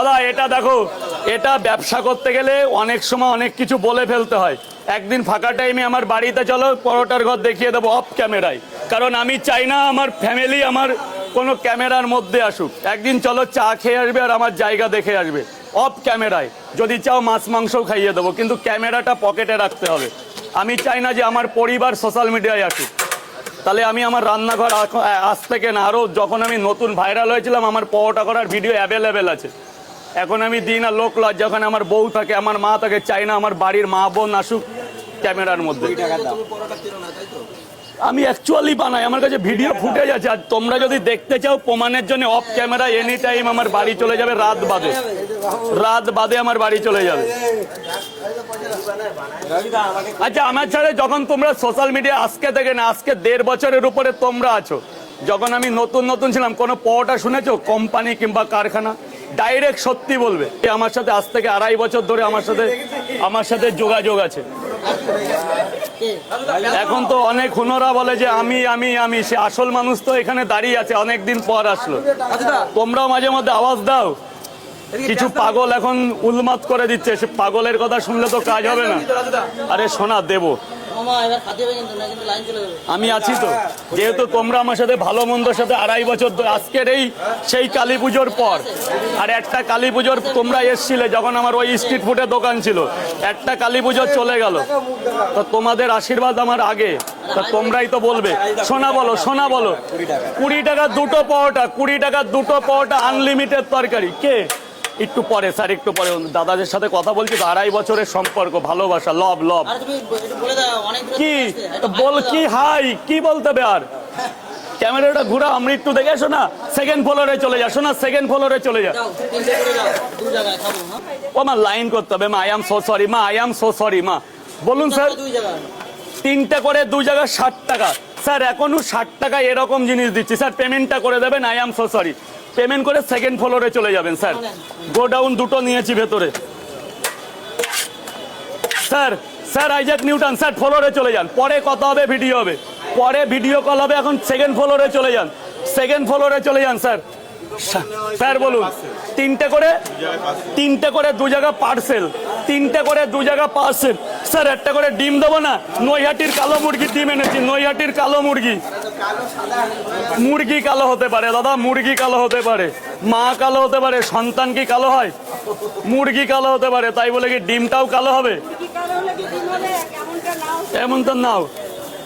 দাদা এটা দেখো, এটা ব্যবসা করতে গেলে অনেক সময় অনেক কিছু বলে ফেলতে হয়। একদিন ফাঁকা টাইমে আমার বাড়িতে চলো, পরোটার ঘর দেখিয়ে দেবো অফ ক্যামেরায়, কারণ আমি চাই না আমার ফ্যামিলি আমার কোনো ক্যামেরার মধ্যে আসুক। একদিন চলো চা খেয়ে আসবে আর আমার জায়গা দেখে আসবে অফ ক্যামেরায়। যদি চাও মাছ মাংসও খাইয়ে দেবো, কিন্তু ক্যামেরাটা পকেটে রাখতে হবে। আমি চাই না যে আমার পরিবার সোশ্যাল মিডিয়ায় আসুক। তাহলে আমি আমার রান্নাঘর আজ থেকে না, আরও যখন আমি নতুন ভাইরাল হয়েছিলাম আমার পরোটা করার ভিডিও অ্যাভেলেবেল আছে। এখন আমি দিই না লোক লজ্জা, যখন আমার বউ থাকে আমার মা থাকে, চাই না আমার বাড়ির মা বোন আসুক ক্যামেরার মধ্যে। আমি অ্যাকচুয়ালি বানাই, আমার কাছে ভিডিও ফুটেজ আছে। আর তোমরা যদি দেখতে চাও প্রমাণের জন্য অফ ক্যামেরা এনি টাইম আমার বাড়ি চলে যাবে, রাত বাদে আমার বাড়ি চলে যাবে। আচ্ছা আমার ছাড়া যখন তোমরা সোশ্যাল মিডিয়া আজকে থেকে না, আজকে 1.5 বছরের উপরে তোমরা আছো। যখন আমি নতুন ছিলাম, কোনো পরোটা শুনেছো কোম্পানি কিংবা কারখানা? ডাইরেক্ট সত্যি বলবে। আমার সাথে আজ থেকে 2.5 বছর ধরে আমার সাথে যোগাযোগ আছে। এখন তো অনেক হুনরা বলে যে আমি সে আসল মানুষ তো এখানে দাঁড়িয়ে আছে, অনেকদিন পর আসলো। তোমরাও মাঝে মধ্যে আওয়াজ দাও। কিছু পাগল এখন উন্মাদ করে দিচ্ছে, সে পাগলের কথা শুনলে তো কাজ হবে না। আরে শোনা দেবো, আমি আছি তো। যেহেতু তোমরা আমার সাথে ভালো মন্দর সাথে 2.5 বছর ধরে, আজকের এই সেই কালী পুজোর পর আর একটা কালী পুজোর তোমরা এসছিলে যখন আমার ওই স্ট্রিট ফুডের দোকান ছিল, একটা কালী পুজো চলে গেল। তো তোমাদের আশীর্বাদ আমার আগে, তা তোমরাই তো বলবে। সোনা বলো 20 টাকা দুটো পরোটা, 20 টাকা দুটো পরোটা, আনলিমিটেড তরকারি। কে? একটু পরে স্যার, একটু পরে দাদাদের সাথে কথা বলছি তো। 2.5 বছরের সম্পর্ক, ভালোবাসা, লব কি বল, কি হাই কি বলতে হবে আর? ক্যামেরাটা ঘুরা, আমি একটু দেখে আসো না। সেকেন্ড ফ্লোরে চলে যা, শোনা সেকেন্ড ফ্লোরে চলে যা। ও মা লাইন করতে হবে মা, আই এম সো সরি মা, আই এম সো সরি মা। বলুন স্যার, 3টে করে 2 জায়গা 60 টাকা স্যার, এখনো 60 টাকা এরকম জিনিস দিচ্ছি স্যার। পেমেন্টটা করে দেবেন, I am so sorry. Payment করে সেকেন্ড ফ্লোরে চলে যাবেন স্যার। গোডাউন দুটো নিয়েছি ভেতরে স্যার আইজাক নিউটন স্যার, ফ্লোরে চলে যান। পরে কথা হবে, ভিডিও হবে, পরে ভিডিও কল হবে। এখন সেকেন্ড ফ্লোরে চলে যান, সেকেন্ড ফ্লোরে চলে যান স্যার। স্যার বলুন, 3টে করে 2 জায়গা পার্সেল, 3টে করে 2 জায়গা পার্সেল স্যার। একটা করে ডিম দেবো না? নৈহাটির কালো মুরগির ডিম এনেছি, নৈহাটির কালো মুরগি। মুরগি কালো হতে পারে দাদা, মুরগি কালো হতে পারে, মা কালো হতে পারে, সন্তান কি কালো হয়? মুরগি কালো হতে পারে, তাই বলে কি ডিমটাও কালো হবে? এমন তো নাও।